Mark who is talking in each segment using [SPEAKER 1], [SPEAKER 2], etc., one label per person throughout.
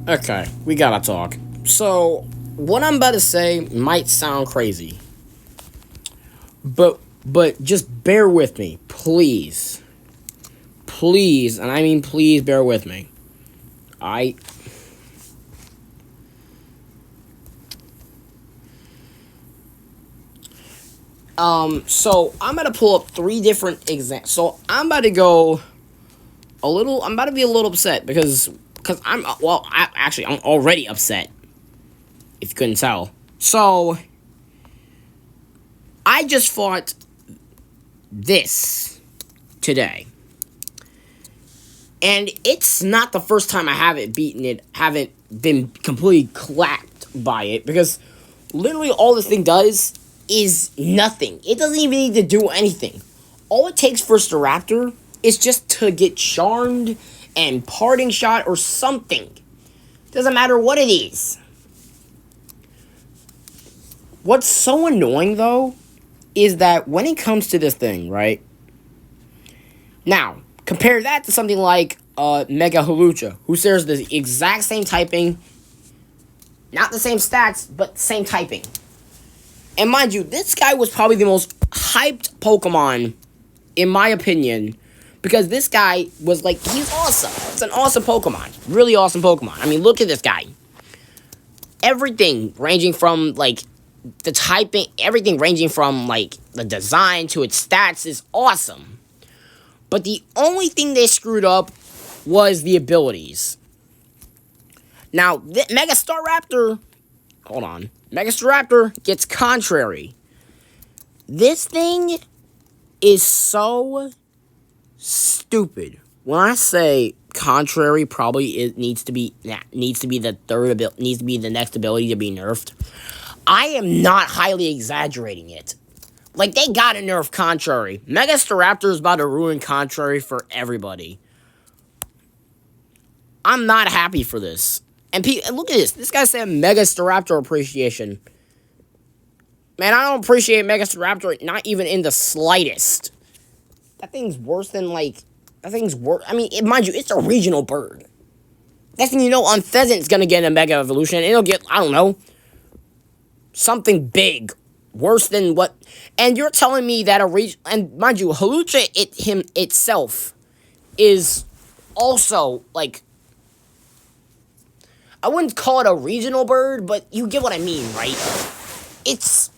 [SPEAKER 1] Okay, we gotta talk. So, what I'm about to say might sound crazy, but just bear with me, please, please, and I mean please, bear with me. I. So I'm gonna pull up three different examples. So I'm about to go a little. I'm about to be a little upset because I'm already upset. If you couldn't tell. So I just fought this today. And it's not the first time I haven't been completely clapped by it, because literally all this thing does is nothing. It doesn't even need to do anything. All it takes for Staraptor is just to get charmed and parting shot or something. Doesn't matter what it is. What's so annoying, though, is that when it comes to this thing, right? Now, compare that to something like Mega Hawlucha, who shares the exact same typing, not the same stats, but the same typing. And mind you, this guy was probably the most hyped Pokemon, in my opinion, because this guy was like, he's awesome. It's an awesome Pokemon. Really awesome Pokemon. I mean, look at this guy. Everything ranging from, like, the typing, everything ranging from, like, the design to its stats is awesome. But the only thing they screwed up was the abilities. Now, Mega Staraptor gets Contrary. This thing is so stupid. When I say Contrary, probably it needs to be the next ability to be nerfed, I am not highly exaggerating it. Like, they gotta nerf Contrary. Mega Staraptor is about to ruin Contrary for everybody. I'm not happy for this. And look at this. This guy said Mega Staraptor appreciation. Man, I don't appreciate Mega Staraptor, not even in the slightest. That thing's worse than, like... I mean, mind you, it's a regional bird. Next thing you know, Unpheasant's gonna get a Mega Evolution. It'll get, I don't know, something big. Worse than what... And you're telling me that and mind you, Hawlucha itself is also, like... I wouldn't call it a regional bird, but you get what I mean, right? It's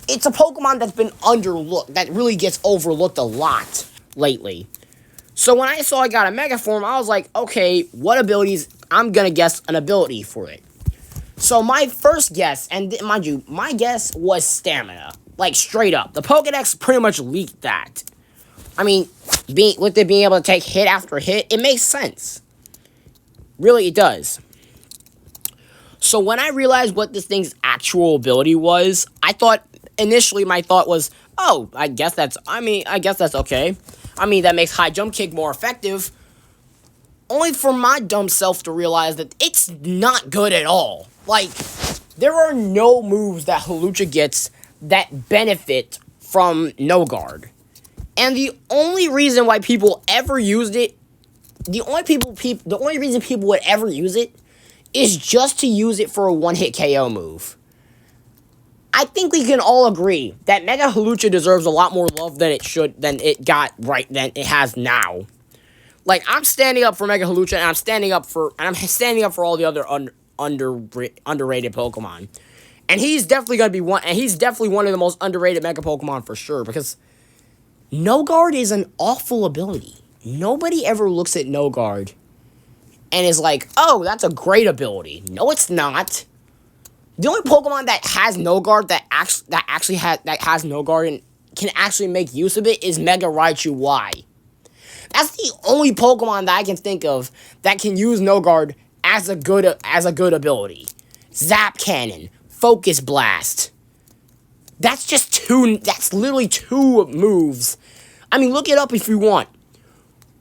[SPEAKER 1] a Pokemon that's been underlooked, that really gets overlooked a lot lately. So when I saw I got a Mega Form, I was like, okay, what abilities? I'm gonna guess an ability for it. So my first guess, and mind you, my guess was Stamina. Like, straight up. The Pokedex pretty much leaked that. I mean, with it being able to take hit after hit, it makes sense. Really, it does. So when I realized what this thing's actual ability was, initially my thought was, oh, I guess that's okay. I mean, that makes High Jump Kick more effective. Only for my dumb self to realize that it's not good at all. Like, there are no moves that Hawlucha gets that benefit from No Guard. And the only reason why people ever used it, the only reason people would ever use it is just to use it for a one-hit KO move. I think we can all agree that Mega Hawlucha deserves a lot more love than it has now. Like, I'm standing up for Mega Hawlucha, and I'm standing up for all the other underrated Pokemon. And he's definitely gonna be one, and he's definitely one of the most underrated Mega Pokemon for sure, because No Guard is an awful ability. Nobody ever looks at No Guard and is like, oh, that's a great ability. No, it's not. The only Pokemon that has No Guard that has No Guard and can actually make use of it is Mega Raichu Y. That's the only Pokemon that I can think of that can use No Guard as a good ability. Zap Cannon, Focus Blast. That's literally two moves. I mean, look it up if you want.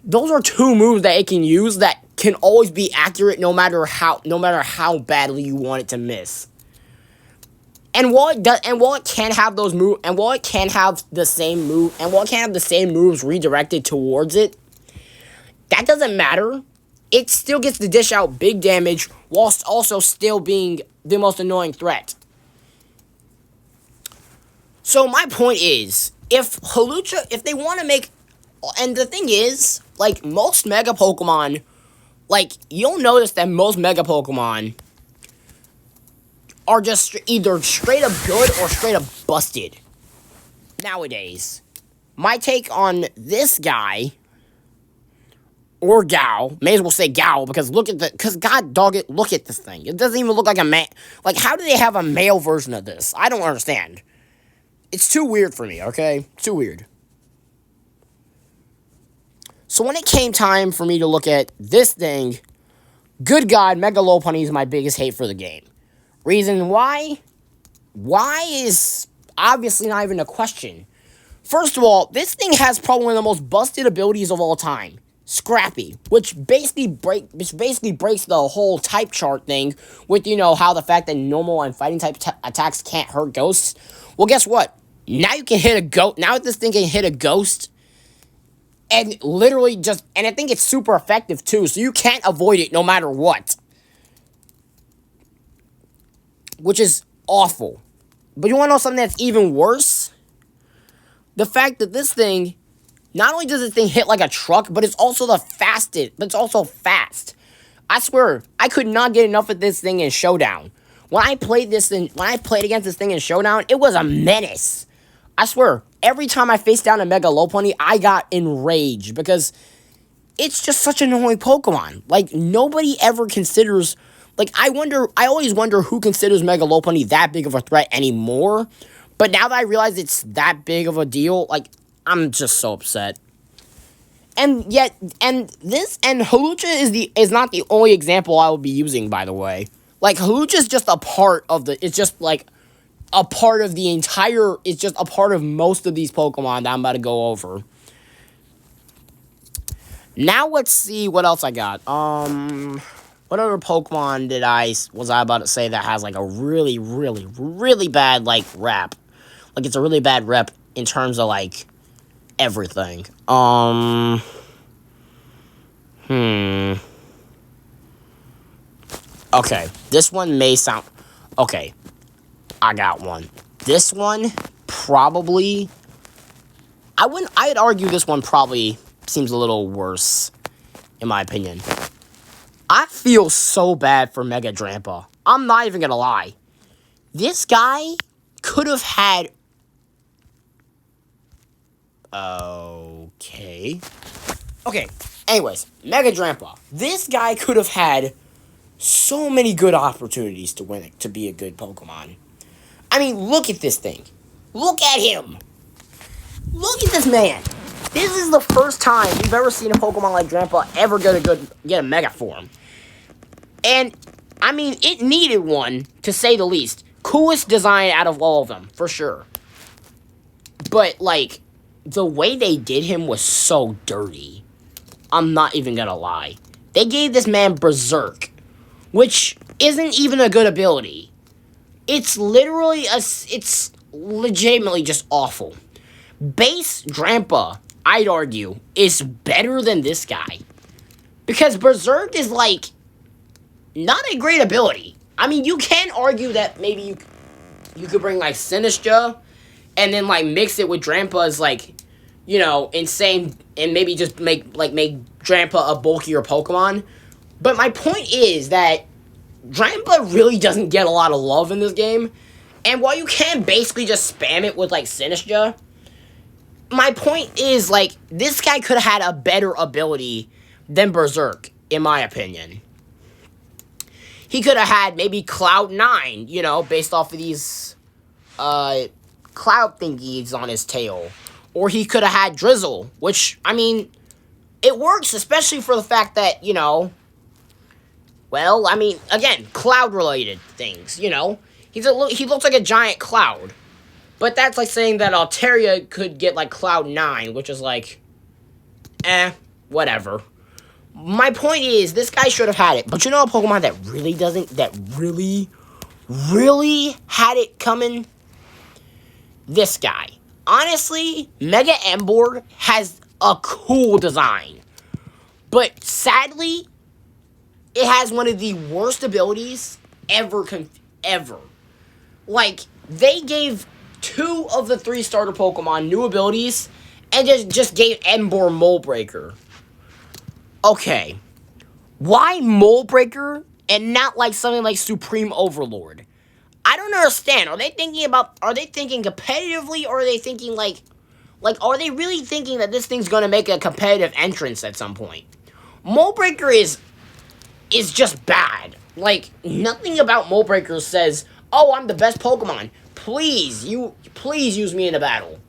[SPEAKER 1] Those are two moves that it can use that can always be accurate no matter how badly you want it to miss. And while it can have those moves, and while it can have the same moves redirected towards it, that doesn't matter, it still gets to dish out big damage whilst also still being the most annoying threat. So my point is, if they want to make, and the thing is, like, most Mega Pokemon, like, you'll notice that most Mega Pokemon are just either straight up good or straight up busted nowadays. My take on this guy, or gal, may as well say gal, because god dog it, look at this thing. It doesn't even look like a man. Like, how do they have a male version of this? I don't understand. It's too weird for me, okay? Too weird. So when it came time for me to look at this thing, good God, Mega Lopunny is my biggest hate for the game. Reason why? Why is obviously not even a question. First of all, this thing has probably one of the most busted abilities of all time. Scrappy, which basically breaks the whole type chart thing with, how the fact that normal and fighting type attacks can't hurt ghosts. Well, guess what? Now you can hit a ghost. Now this thing can hit a ghost and literally and I think it's super effective too, so you can't avoid it no matter what. Which is awful. But you want to know something that's even worse? The fact that this thing, not only does this thing hit like a truck, but it's also fast. I swear, I could not get enough of this thing in Showdown. When I played against this thing in Showdown, it was a menace. I swear, every time I faced down a Mega Lopunny, I got enraged because it's just such an annoying Pokemon. Like, nobody ever considers, like, I always wonder who considers Mega Lopunny that big of a threat anymore. But now that I realize it's that big of a deal, like, I'm just so upset. And Hawlucha is not the only example I will be using, by the way. Like, Hawlucha is just a part of it's just a part of most of these Pokemon that I'm about to go over. Now let's see what else I got. What other Pokemon was I about to say that has, like, a really, really, really bad, like, rap? Like, it's a really bad rep in terms of, like, everything. Okay, this one may sound... Okay, I got one. This one, probably... I'd argue this one probably seems a little worse, in my opinion. I feel so bad for Mega Drampa. I'm not even gonna lie. This guy could have had... Okay, anyways, Mega Drampa. This guy could have had so many good opportunities to win it, to be a good Pokemon. I mean, look at this thing. Look at him. Look at this man. This is the first time you've ever seen a Pokemon like Drampa ever get a Mega form. And, I mean, it needed one, to say the least. Coolest design out of all of them, for sure. But, like, the way they did him was so dirty. I'm not even gonna lie. They gave this man Berserk, which isn't even a good ability. It's legitimately just awful. Base Drampa, I'd argue, is better than this guy. Because Berserk is, like, not a great ability. I mean, you can argue that maybe you could bring, like, Sinistcha, and then, like, mix it with Drampa's, like, insane, and maybe just make Drampa a bulkier Pokemon. But my point is that Drampa really doesn't get a lot of love in this game. And while you can basically just spam it with, like, Sinistcha, my point is, like, this guy could have had a better ability than Berserk, in my opinion. He could have had maybe Cloud 9, based off of these, cloud thingies on his tail. Or he could have had Drizzle, which, I mean, it works, especially for the fact that, well, I mean, again, cloud-related things, He looks like a giant cloud. But that's like saying that Altaria could get, like, Cloud 9, which is like, whatever. My point is, this guy should have had it. But you know a Pokemon that really had it coming? This guy. Honestly, Mega Emboar has a cool design. But sadly, it has one of the worst abilities ever. Like, they gave 2 of the 3 starter Pokemon new abilities, and just gave Emboar Mold Breaker. Okay. Why Mold Breaker and not like something like Supreme Overlord? I don't understand. Are they thinking competitively, or are they thinking are they really thinking that this thing's gonna make a competitive entrance at some point? Mold Breaker is just bad. Like, nothing about Mold Breaker says, "Oh, I'm the best Pokemon. Please use me in a battle."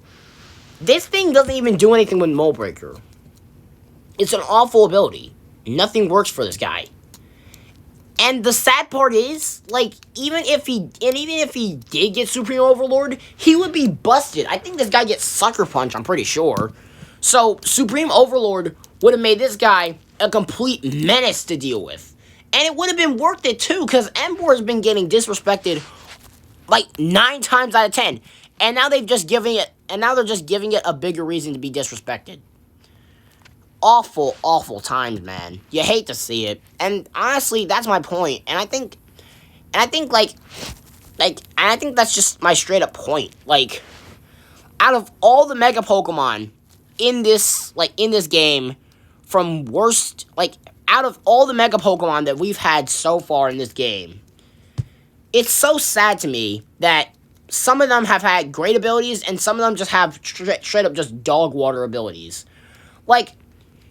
[SPEAKER 1] This thing doesn't even do anything with Mold Breaker. It's an awful ability. Nothing works for this guy. And the sad part is, like, even if he did get Supreme Overlord, he would be busted. I think this guy gets Sucker Punch, I'm pretty sure. So, Supreme Overlord would have made this guy a complete menace to deal with. And it would have been worth it, too, because Emboar has been getting disrespected, like, 9 times out of 10. And now they're just giving it a bigger reason to be disrespected. Awful times, man. You hate to see it. And honestly, that's my point. And I think that's just my straight up point. Like, out of all the Mega Pokemon in this game, out of all the Mega Pokemon that we've had so far in this game, it's so sad to me that some of them have had great abilities, and some of them just have straight up just dog water abilities. Like,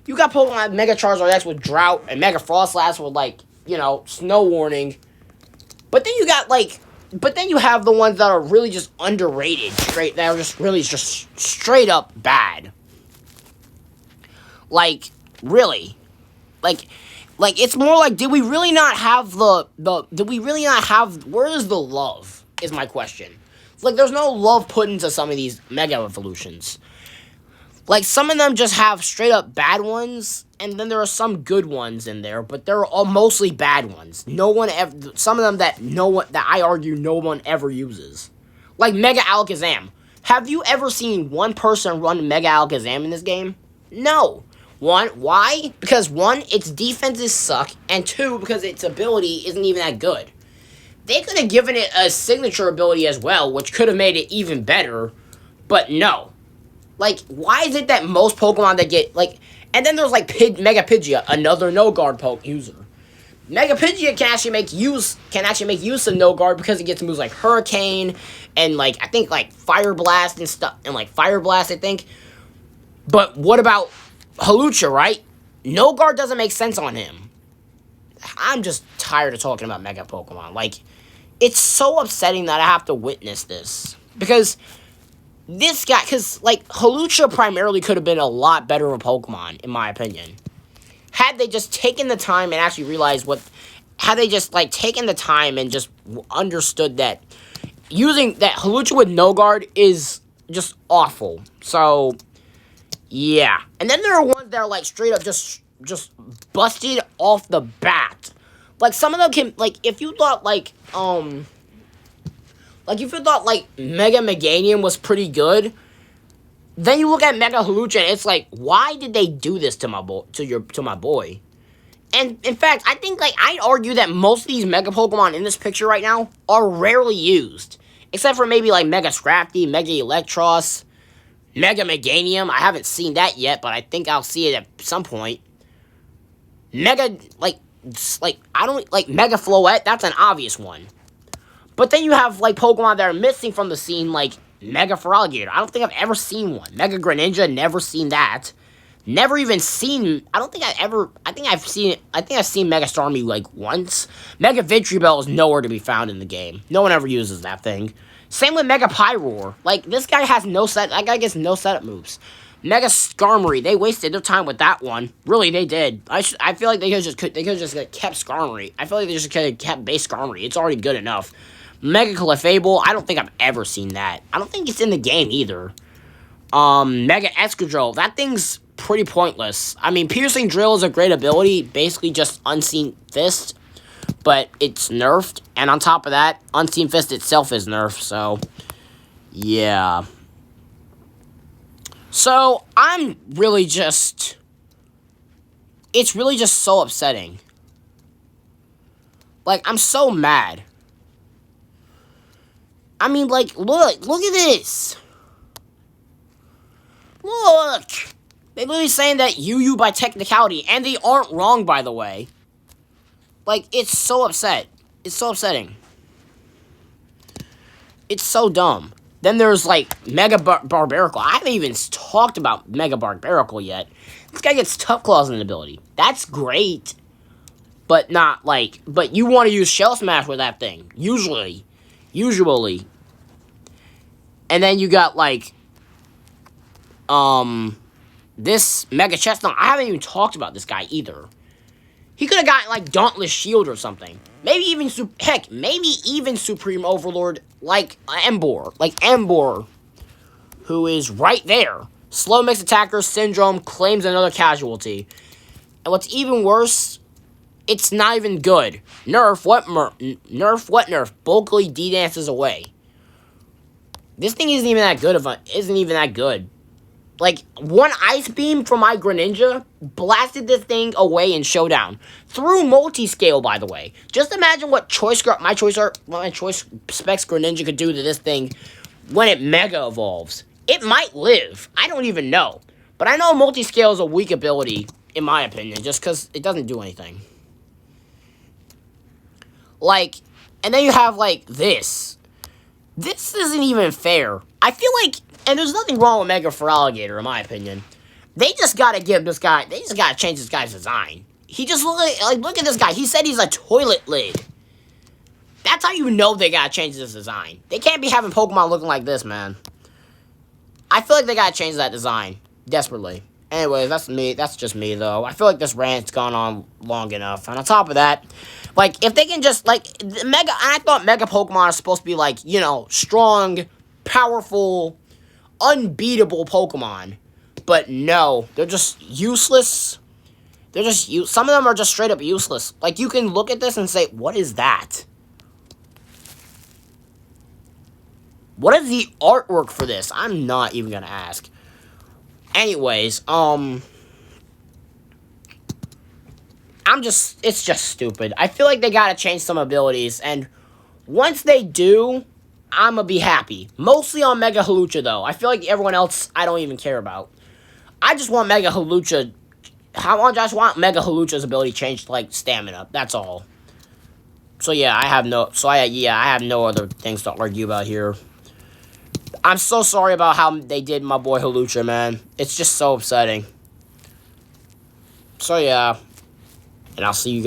[SPEAKER 1] you got Pokemon like Mega Charizard X with Drought, and Mega Frostlass with, Snow Warning. But then you have the ones that are really just underrated, that are just really just straight up bad. Like, really. Like, it's more like, did we really not have where is the love, is my question. It's like, there's no love put into some of these Mega Evolutions. Like, some of them just have straight up bad ones, and then there are some good ones in there, but they're all mostly bad ones. Some of them that I argue no one ever uses. Like Mega Alakazam. Have you ever seen one person run Mega Alakazam in this game? No. Why? Because 1, its defenses suck, and 2, because its ability isn't even that good. They could have given it a signature ability as well, which could have made it even better, but no. Like, why is it that most Pokemon that get, and then there's, Mega Pidgeot, another no-guard user. Mega Pidgeot can actually make use of no-guard because it gets moves like Hurricane, and, I think, Fire Blast and stuff, and, Fire Blast, I think. But what about Hawlucha, right? No-guard doesn't make sense on him. I'm just tired of talking about Mega Pokemon. It's so upsetting that I have to witness this. Because this guy, Hawlucha primarily could have been a lot better of a Pokemon, in my opinion. Had they just taken the time and actually realized had they just, taken the time and just understood that using that Hawlucha with no guard is just awful. So, yeah. And then there are ones that are, straight up just busted off the bat. Some of them can, if you thought, Mega Meganium was pretty good, then you look at Mega Hawlucha and it's why did they do this to my boy? And, in fact, I think, I'd argue that most of these Mega Pokemon in this picture right now are rarely used. Except for maybe, Mega Scrafty, Mega Electros, Mega Meganium. I haven't seen that yet, but I think I'll see it at some point. Mega Floette, that's an obvious one. But then you have, Pokemon that are missing from the scene, Mega Feraligatr. I don't think I've ever seen one. Mega Greninja, never seen that. Never even seen, I think I've seen Mega Starmie, once. Mega Victreebel is nowhere to be found in the game. No one ever uses that thing. Same with Mega Pyroar. This guy gets no setup moves. Mega Skarmory, they wasted their time with that one. Really, they did. I feel like they could just kept Skarmory. I feel like they just could have kept base Skarmory. It's already good enough. Mega Clefable, I don't think I've ever seen that. I don't think it's in the game either. Mega Excadrill, that thing's pretty pointless. I mean, Piercing Drill is a great ability, basically just Unseen Fist, but it's nerfed, and on top of that, Unseen Fist itself is nerfed, so, yeah. So, it's really just so upsetting Like, I'm so mad. I mean, like, look at this. Look. They're literally saying that you by technicality, and they aren't wrong, by the way. Like, it's so upset. It's so upsetting. It's so dumb. Then there's, like, Mega Barbarical. I haven't even talked about Mega Barbarical yet. This guy gets Tough Claws and ability. That's great. But not, like... But you want to use Shell Smash with that thing. Usually. And then you got, like... This Mega Chestnut. I haven't even talked about this guy either. He could have gotten, like, Dauntless Shield or something. Maybe even... Heck, maybe even Supreme Overlord... Like Embor, who is right there. Slow mix attacker syndrome claims another casualty. And what's even worse, it's not even good. Nerf, what nerf? Bulkily D-dances away. This thing isn't even that good. Like, one Ice Beam from my Greninja blasted this thing away in Showdown. Through multi-scale, by the way. Just imagine what my Choice Specs Greninja could do to this thing when it Mega Evolves. It might live. I don't even know. But I know multi-scale is a weak ability, in my opinion, just because it doesn't do anything. Like, and then you have, like, this. This isn't even fair. I feel like... And there's nothing wrong with Mega Feraligatr, in my opinion. They just gotta change this guy's design. He just look at this guy. He said he's a toilet lid. That's how you know they gotta change this design. They can't be having Pokemon looking like this, man. I feel like they gotta change that design. Desperately. Anyways, that's me. That's just me, though. I feel like this rant's gone on long enough. And on top of that, like, if they can just, like, I thought Mega Pokemon are supposed to be, like, you know, strong, powerful... unbeatable Pokemon, but no, they're just useless. Some of them are just straight up useless. Like, you can look at this and say, what is that? What is the artwork for this? I'm not even gonna ask. Anyways, it's just stupid. I feel like they gotta change some abilities, and once they do, I'm gonna be happy. Mostly on Mega Halucha, though. I feel like everyone else, I don't even care about. I just want Mega Halucha... I just want Mega Halucha's ability changed to, like, Stamina. That's all. So, yeah, I have no other things to argue about here. I'm so sorry about how they did my boy Halucha, man. It's just so upsetting. So, yeah. And I'll see you guys.